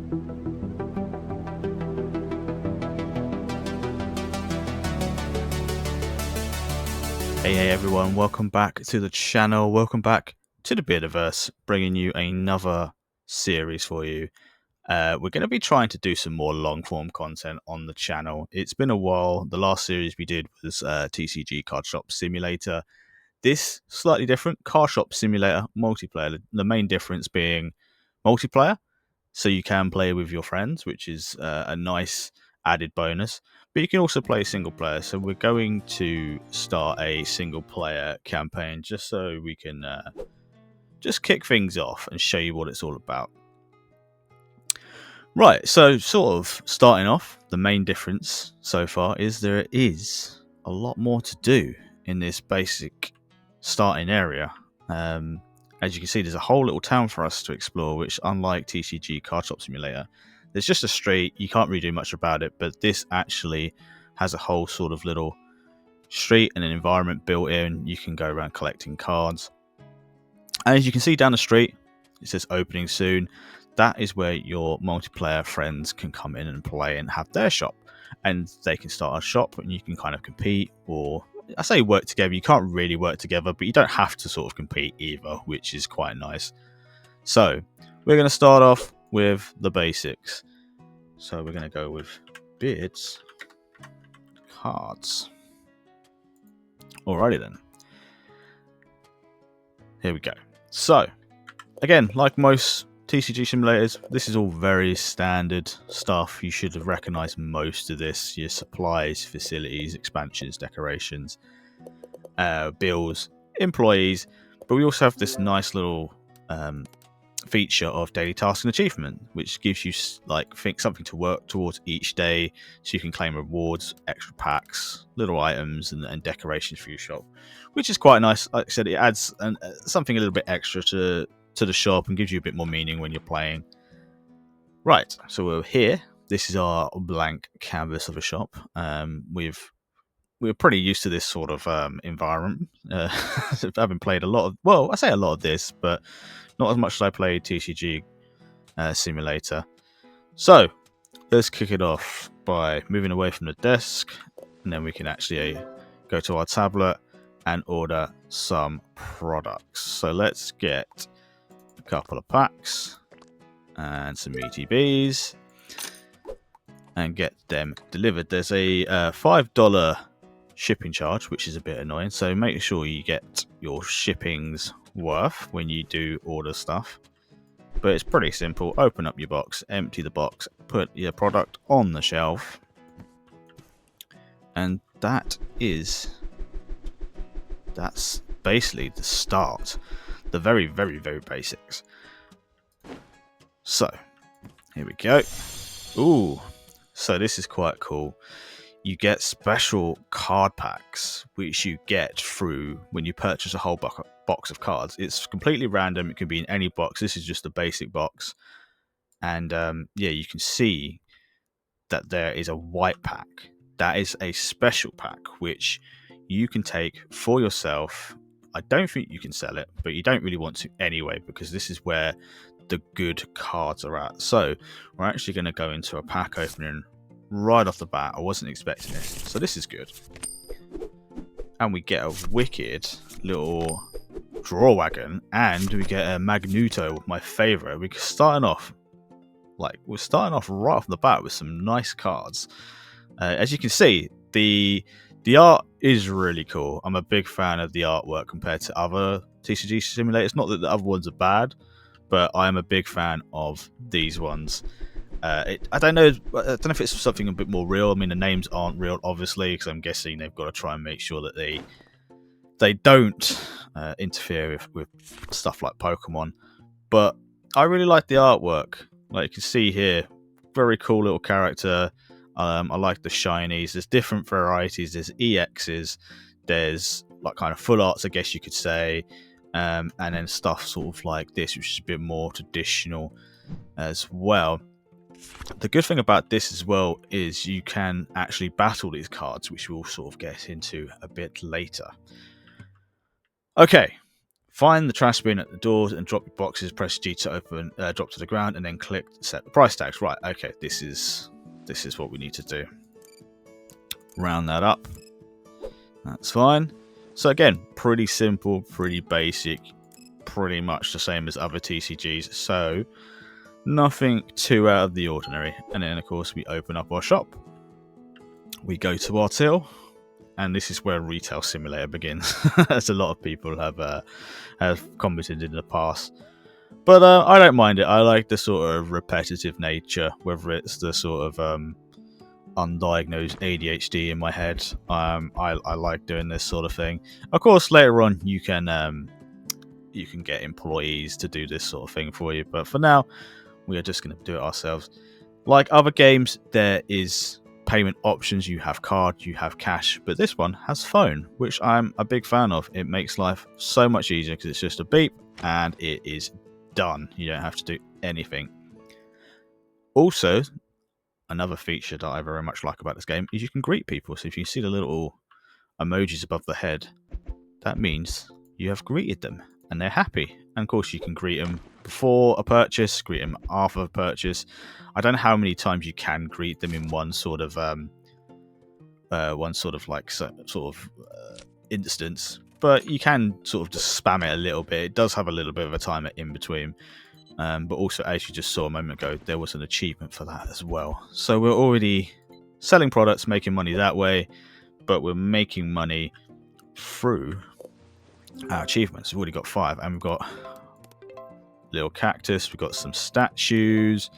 Hey everyone, welcome back to the channel, welcome back to the Beardiverse, bringing you another series for you. We're going to be trying to do some more long-form content on the channel. It's been a while. The last series we did was TCG Cardshop Simulator. This, slightly different, Cardshop Simulator Multiplayer. The main difference being multiplayer, so you can play with your friends, which is a nice added bonus. But you can also play single player, so we're going to start a single player campaign just so we can just kick things off and show you what it's all about. Right, so sort of starting off, the main difference so far is there is a lot more to do in this basic starting area. As you can see, there's a whole little town for us to explore, which, unlike TCG Cardshop Simulator, there's just a street. You can't really do much about it, but this actually has a whole sort of little street and an environment built in. You can go around collecting cards. And as you can see down the street, it says opening soon. That is where your multiplayer friends can come in and play and have their shop. And they can start a shop and you can kind of compete, or I say work together. You can't really work together, but you don't have to sort of compete either, which is quite nice. So we're going to start off with the basics. So we're going to go with beards, cards. Alrighty then. Here we go. So, again, like most TCG simulators, this is all very standard stuff. You should have recognized most of this. Your supplies, facilities, expansions, decorations, bills, employees. But we also have this nice little feature of daily task and achievement, which gives you something to work towards each day, so you can claim rewards, extra packs, little items, and decorations for your shop, which is quite nice. Like I said, it adds something a little bit extra to the shop and gives you a bit more meaning when you're playing. Right, so we're here. This is our blank canvas of a shop. We're pretty used to this sort of environment. Having played a lot of, well, I say a lot of this, but not as much as I played TCG Simulator. So let's kick it off by moving away from the desk, and then we can actually go to our tablet and order some products. So let's get a couple of packs and some ETBs and get them delivered. There's a $5 shipping charge, which is a bit annoying, so make sure you get your shipping's worth when you do order stuff. But it's pretty simple. Open up your box, empty the box, put your product on the shelf, and that's basically the start. The very, very, very basics. So here we go. Ooh, so this is quite cool. You get special card packs, which you get through when you purchase a whole box of cards. It's completely random. It can be in any box. This is just a basic box. And yeah, you can see that there is a white pack. That is a special pack, which you can take for yourself. I don't think you can sell it, but you don't really want to anyway, because this is where the good cards are at. So we're actually going to go into a pack opening right off the bat. I wasn't expecting this, so this is good. And we get a wicked little draw wagon, and we get a Magneto, my favorite. We're starting off right off the bat with some nice cards. As you can see, the art is really cool. I'm a big fan of the artwork compared to other TCG simulators. Not that the other ones are bad, but I am a big fan of these ones. I don't know if it's something a bit more real. I mean, the names aren't real, obviously, because I'm guessing they've got to try and make sure that they don't interfere with stuff like Pokemon. But I really like the artwork. Like you can see here, very cool little character. I like the shinies. There's different varieties. There's EXs. There's like kind of full arts, I guess you could say. And then stuff sort of like this, which is a bit more traditional as well. The good thing about this as well is you can actually battle these cards, which we'll sort of get into a bit later. Okay, Find the trash bin at the doors and drop your boxes. Press G to open, drop to the ground, and then click set the price tags. Right, okay, this is what we need to do. Round that up. That's fine. So again, pretty simple, pretty basic, pretty much the same as other TCGs. So nothing too out of the ordinary. And then of course we open up our shop. We go to our till. And this is where Retail Simulator begins, as a lot of people have commented in the past. But I don't mind it. I like the sort of repetitive nature, whether it's the sort of undiagnosed ADHD in my head. I like doing this sort of thing. Of course, later on you can get employees to do this sort of thing for you. But for now, we are just going to do it ourselves. Like other games, there is payment options. You have card, you have cash, but this one has phone, which I'm a big fan of. It makes life so much easier because it's just a beep and it is done. You don't have to do anything. Also, another feature that I very much like about this game is you can greet people. So if you see the little emojis above the head, that means you have greeted them and they're happy. And of course you can greet them before a purchase, greet them after a purchase. I don't know how many times you can greet them in one sort of instance, but you can sort of just spam it a little bit. It does have a little bit of a timer in between, but also, as you just saw a moment ago, there was an achievement for that as well. So we're already selling products, making money that way, but we're making money through our achievements. We've already got 5, and we've got little cactus, we've got some statues,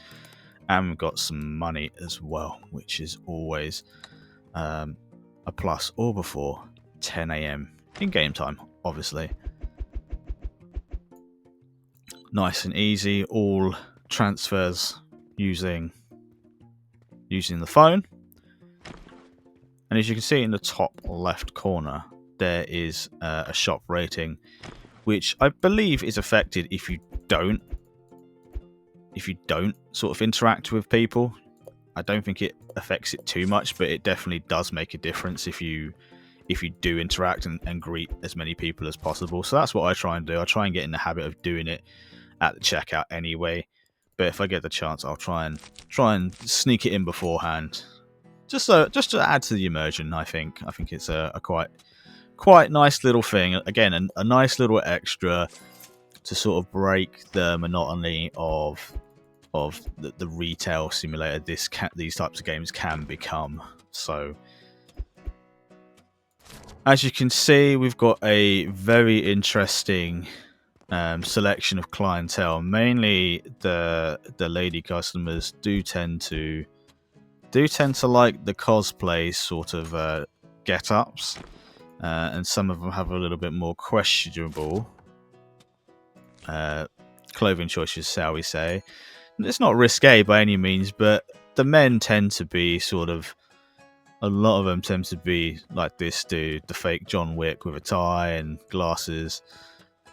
and we've got some money as well, which is always a plus, or before 10 a.m. in game time, obviously. Nice and easy, all transfers using the phone. And as you can see in the top left corner, there is a shop rating, which I believe is affected if you don't sort of interact with people. I don't think it affects it too much, but it definitely does make a difference if you do interact and greet as many people as possible. So that's what I try and do. I try and get in the habit of doing it at the checkout anyway. But if I get the chance, I'll try and sneak it in beforehand, just to add to the immersion. I think it's a quite nice little thing. Again, a nice little extra to sort of break the monotony of the retail simulator these types of games can become. So as you can see, we've got a very interesting selection of clientele. Mainly the lady customers do tend to like the cosplay sort of get-ups, and some of them have a little bit more questionable clothing choices, shall we say. It's not risque by any means, but the men tend to be a lot of them tend to be like this dude, the fake John Wick with a tie and glasses.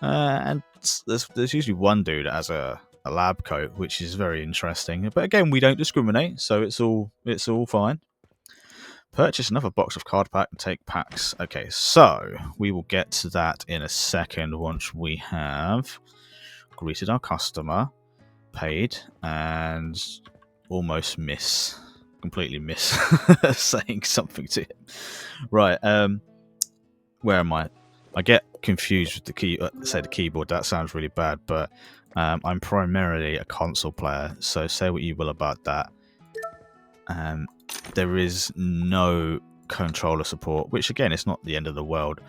And there's usually one dude that has a lab coat, which is very interesting. But again, we don't discriminate, so it's all fine. Purchase another box of card pack and take packs. Okay, so we will get to that in a second once we have greeted our customer, paid, and completely miss saying something to him. Right, where am I? I get confused with the keyboard. That sounds really bad, but I'm primarily a console player, so say what you will about that. There is no controller support, which again, it's not the end of the world,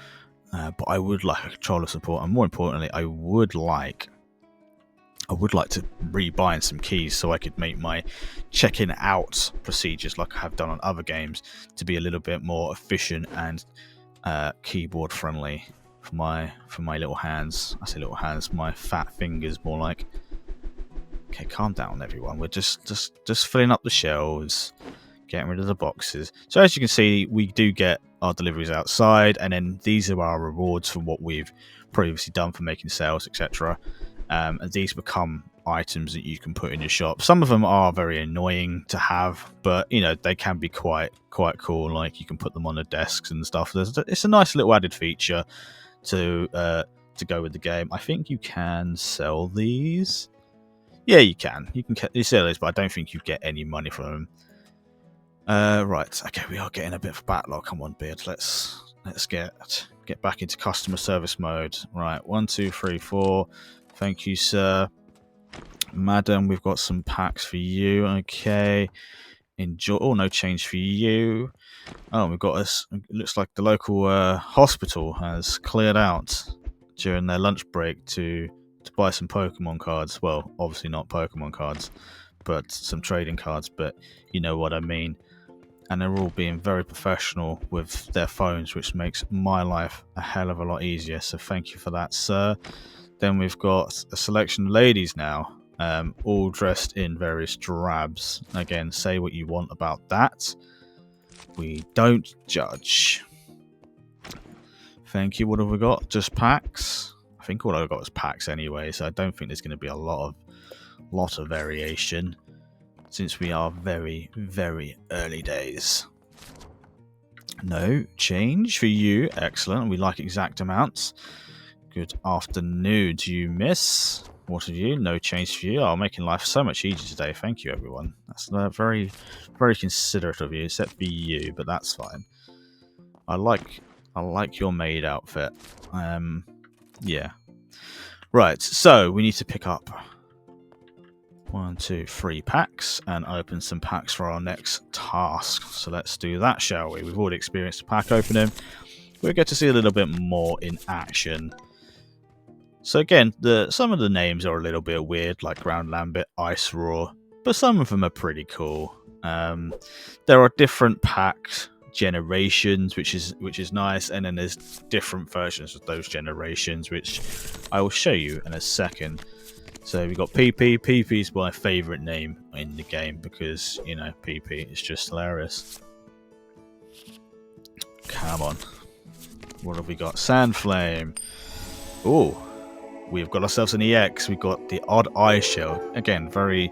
but I would like a controller support, and more importantly, I would like to rebind some keys so I could make my check-in out procedures, like I have done on other games, to be a little bit more efficient and keyboard friendly for my little hands. I say little hands, my fat fingers more like. Okay, calm down everyone. We're just filling up the shelves, getting rid of the boxes. So as you can see, we do get our deliveries outside, and then these are our rewards for what we've previously done for making sales, etc. And these become items that you can put in your shop. Some of them are very annoying to have, but you know, they can be quite cool. Like you can put them on the desks and stuff. It's a nice little added feature to to go with the game. I think you can sell these. Yeah, you can. You can sell these, but I don't think you get any money from them. Right. Okay, we are getting a bit of a backlog. Come on, Beard. Let's get back into customer service mode. Right. 1, 2, 3, 4. Thank you, sir. Madam, we've got some packs for you. Okay. Enjoy. Oh, no change for you. Oh, we've got us. It looks like the local hospital has cleared out during their lunch break to buy some Pokemon cards. Well, obviously not Pokemon cards, but some trading cards. But you know what I mean. And they're all being very professional with their phones, which makes my life a hell of a lot easier. So thank you for that, sir. Then we've got a selection of ladies now, all dressed in various drabs. Again, say what you want about that. We don't judge. Thank you. What have we got? Just packs? I think all I've got is packs anyway, so I don't think there's going to be a lot of variation, since we are very, very early days. No change for you. Excellent. We like exact amounts. Good afternoon to you, miss. What of you? No change for you. Oh, making life so much easier today. Thank you, everyone. That's very, very considerate of you, except for you, but that's fine. I like your maid outfit. Yeah. Right, so we need to pick up 1, 2, 3 packs and open some packs for our next task. So let's do that, shall we? We've already experienced a pack opening. We'll get to see a little bit more in action. So again, some of the names are a little bit weird, like Ground Lambit, Ice Roar, but some of them are pretty cool. There are different pack generations, which is nice, and then there's different versions of those generations, which I will show you in a second. So we've got PP. PP is my favourite name in the game because, you know, PP is just hilarious. Come on. What have we got? Sandflame. Oh, we've got ourselves an EX. We've got the Odd Eye Shell. Again, very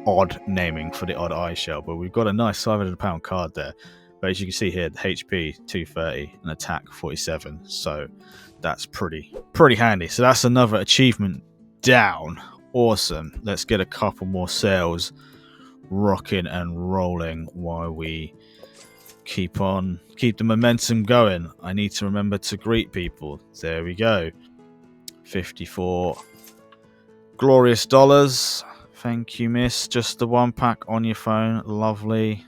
odd naming for the Odd Eye Shell, but we've got a nice £500 card there. But as you can see here, the HP 230 and attack 47. So that's pretty handy. So that's another achievement down. Awesome. Let's get a couple more sales rocking and rolling while we keep the momentum going. I need to remember to greet people. There we go. 54 glorious dollars. Thank you, miss. Just the one pack on your phone. Lovely.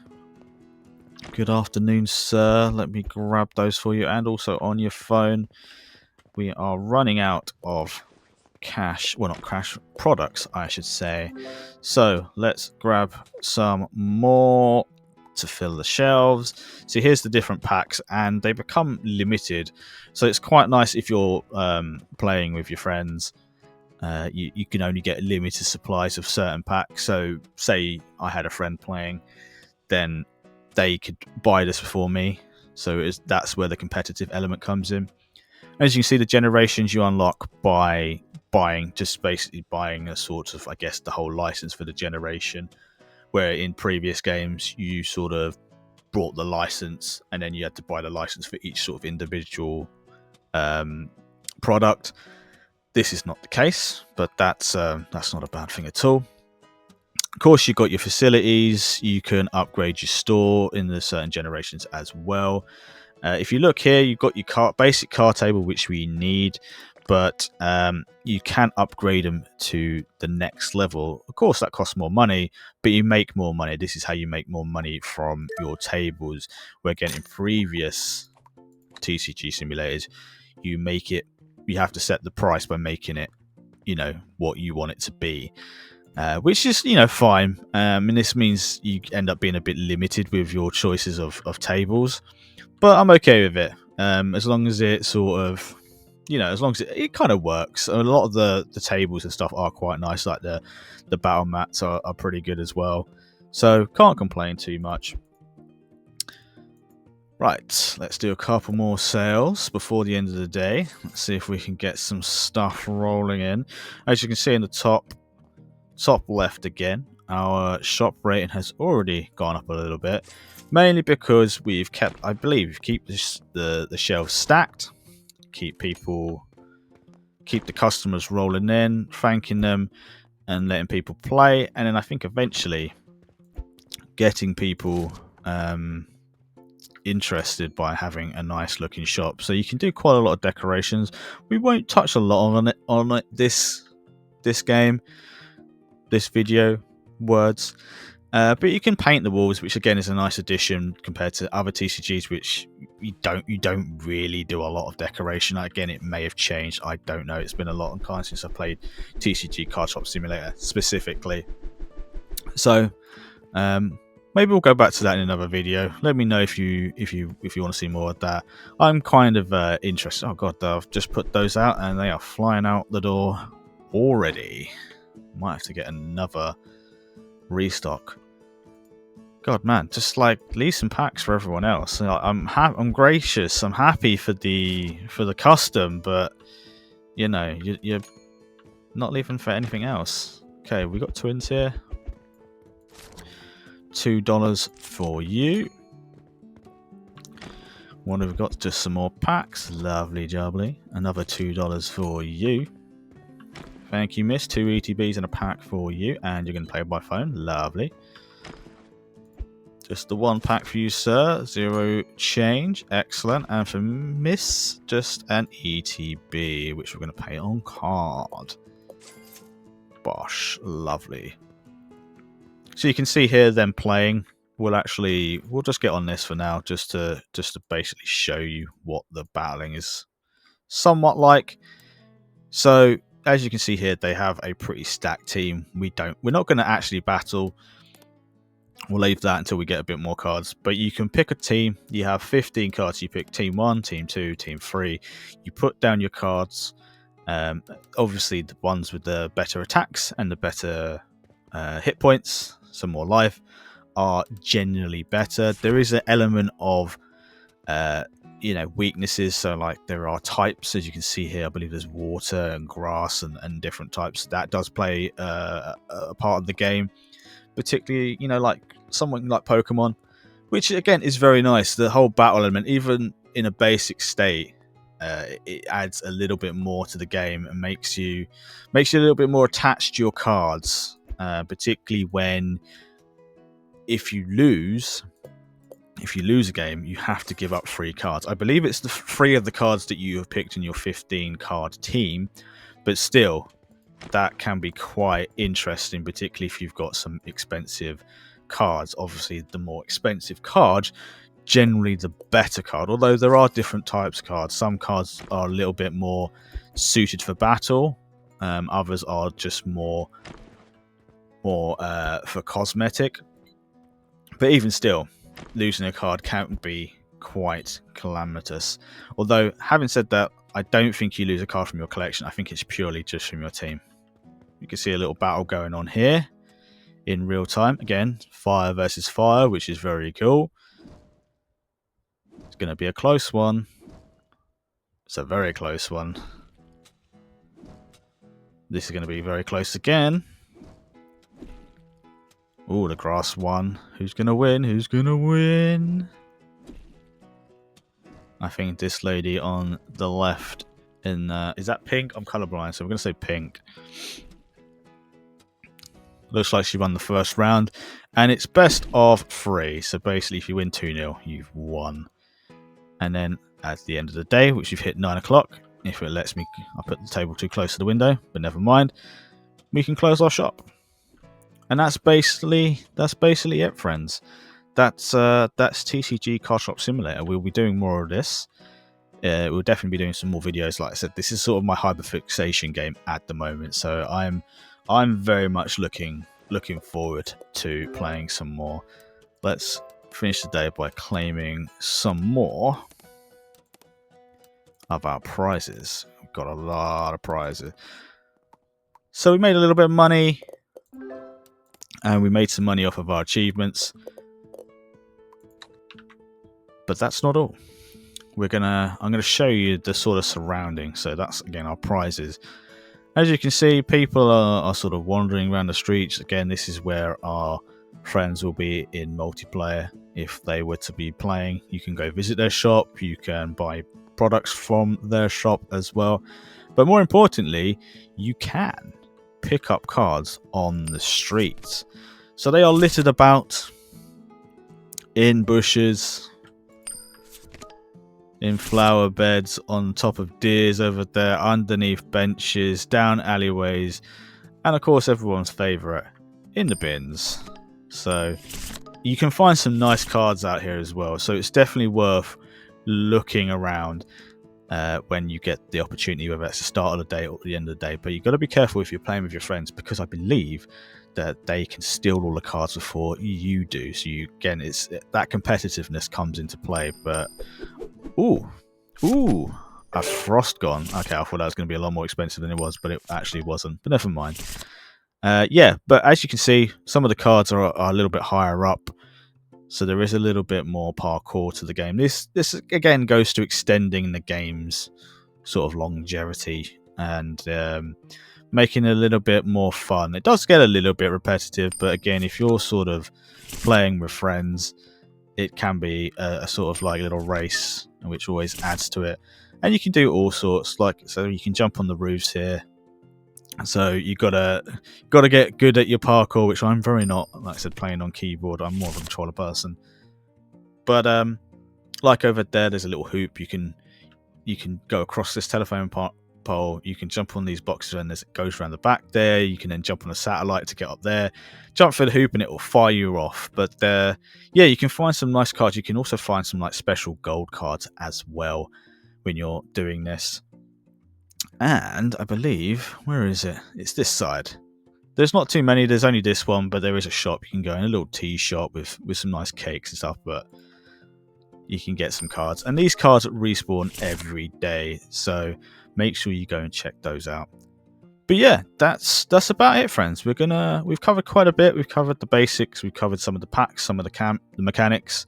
Good afternoon, sir. Let me grab those for you. And also on your phone. We are running out of cash. Well, not cash. Products, I should say. So let's grab some more to fill the shelves. So here's the different packs, and they become limited. So it's quite nice if you're playing with your friends. You can only get limited supplies of certain packs. So say I had a friend playing, then they could buy this before me. So that's where the competitive element comes in. As you can see, the generations you unlock by basically buying a sort of, I guess, the whole license for the generation, where in previous games you sort of brought the license and then you had to buy the license for each sort of individual product. This is not the case, but that's not a bad thing at all. Of course, you've got your facilities. You can upgrade your store in the certain generations as well. If you look here, you've got your basic card table, which we need, but you can upgrade them to the next level. Of course, that costs more money, but you make more money. This is how you make more money from your tables. Where again, in previous TCG simulators, you have to set the price by making it, what you want it to be. Which is, fine. And this means you end up being a bit limited with your choices of tables. But I'm okay with it, as long as it sort of, as long as it kind of works. A lot of the tables and stuff are quite nice, like the battle mats are pretty good as well. So can't complain too much. Right, let's do a couple more sales before the end of the day. Let's see if we can get some stuff rolling in. As you can see in the top left again, our shop rating has already gone up a little bit. Mainly because we've kept the shelves stacked, keep people keep the customers rolling in, thanking them, and letting people play. And then I think eventually getting people interested by having a nice looking shop. So you can do quite a lot of decorations. We won't touch a lot on it this game, this video, words. But you can paint the walls, which again is a nice addition compared to other TCGs, which you don't really do a lot of decoration. Again, it may have changed. I don't know. It's been a long time since I played TCG Cardshop Simulator specifically. So maybe we'll go back to that in another video. Let me know if you want to see more of that. I'm kind of interested. Oh god, I've just put those out and they are flying out the door already. Might have to get another restock. God, man, just like leave some packs for everyone else. I'm gracious. I'm happy for the custom, but you know, you're not leaving for anything else. Okay, we got twins here. $2 for you. What have we got? Just some more packs. Lovely jubbly. Another $2 for you. Thank you, miss. 2 ETBs and a pack for you. And you're going to play by phone. Lovely. Just the 1 pack for you, sir. 0 change. Excellent. And for miss, just an ETB, which we're going to pay on card. Bosh. Lovely. So you can see here them playing. We'll just get on this for now, just to basically show you what the battling is somewhat like. So as you can see here, they have a pretty stacked team. We're not going to actually battle. We'll leave that until we get a bit more cards. But you can pick a team. You have 15 cards. You pick team 1, team 2, team 3. You put down your cards. Obviously, the ones with the better attacks and the better hit points, some more life, are generally better. There is an element of weaknesses. So like there are types, as you can see here. I believe there's water and grass and different types. That does play a part of the game. Particularly, like something like Pokemon, which again is very nice. The whole battle element, even in a basic state, it adds a little bit more to the game and makes you a little bit more attached to your cards. Particularly when if you lose a game, you have to give up 3 cards. I believe it's the 3 of the cards that you have picked in your 15 card team, but still. That can be quite interesting, particularly if you've got some expensive cards. Obviously, the more expensive card, generally the better card. Although there are different types of cards. Some cards are a little bit more suited for battle. Others are just more for cosmetic. But even still, losing a card can be quite calamitous. Although, having said that, I don't think you lose a card from your collection. I think it's purely just from your team. You can see a little battle going on here in real time. Again, fire versus fire, which is very cool. It's going to be a close one. It's a very close one. This is going to be very close again. Oh, the grass won. Who's going to win? Who's going to win? I think this lady on the left is that pink? I'm colorblind, so we're going to say pink. Looks like she won the first round. And it's best of 3. So basically, if you win 2-0, you've won. And then at the end of the day, which you've hit 9 o'clock, if it lets me, I put the table too close to the window, but never mind. We can close our shop. And that's basically it, friends. That's TCG Cardshop Simulator. We'll be doing more of this. We'll definitely be doing some more videos. Like I said, this is sort of my hyperfixation game at the moment, so I'm very much looking forward to playing some more. Let's finish the day by claiming some more of our prizes. We've got a lot of prizes. So we made a little bit of money, and we made some money off of our achievements. But that's not all. I'm gonna show you the sort of surrounding. So that's again our prizes. As you can see, people are sort of wandering around the streets. Again, this is where our friends will be in multiplayer. If they were to be playing, you can go visit their shop. You can buy products from their shop as well. But more importantly, you can pick up cards on the streets. So they are littered about in bushes, in flower beds, on top of deers over there, underneath benches, down alleyways, and of course everyone's favourite, in the bins. So you can find some nice cards out here as well, so it's definitely worth looking around when you get the opportunity, whether it's the start of the day or the end of the day. But you've got to be careful if you're playing with your friends, because I believe that they can steal all the cards before you do. So again, it's that competitiveness comes into play. But ooh, a frost gone. Okay, I thought that was going to be a lot more expensive than it was, but it actually wasn't. But never mind. Yeah, but as you can see, some of the cards are a little bit higher up, so there is a little bit more parkour to the game. This again goes to extending the game's sort of longevity and making it a little bit more fun. It does get a little bit repetitive, but again, if you're sort of playing with friends, it can be a sort of like little race, which always adds to it. And you can do all sorts, so you can jump on the roofs here. So you gotta get good at your parkour, which I'm very not. Like I said, playing on keyboard, I'm more of a controller person. But like over there's a little hoop. You can go across this telephone pole. You can jump on these boxes, and it goes around the back there. You can then jump on a satellite to get up there. Jump for the hoop, and it will fire you off. But yeah, you can find some nice cards. You can also find some like special gold cards as well when you're doing this. And I believe, where is it? It's this side. There's not too many. There's only this one, but there is a shop. You can go in, a little tea shop with some nice cakes and stuff, but you can get some cards. And these cards respawn every day, so make sure you go and check those out. But yeah, that's about it, friends. We've covered quite a bit. We've covered the basics. We've covered some of the packs, some of the mechanics,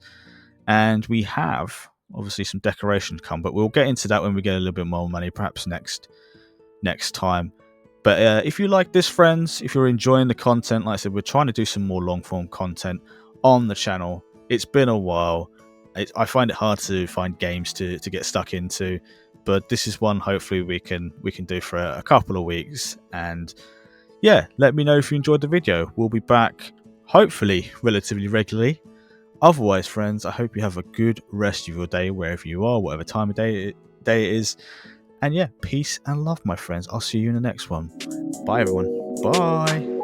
and we have obviously some decoration to come, but we'll get into that when we get a little bit more money, perhaps next time. But if you like this, friends, if you're enjoying the content, like I said, we're trying to do some more long form content on the channel. It's been a while. I find it hard to find games to get stuck into, but this is one hopefully we can do for a couple of weeks. And yeah, let me know if you enjoyed the video. We'll be back hopefully relatively regularly. Otherwise, friends, I hope you have a good rest of your day wherever you are, whatever time of day it is. And yeah, peace and love, my friends. I'll see you in the next one. Bye, everyone. Bye.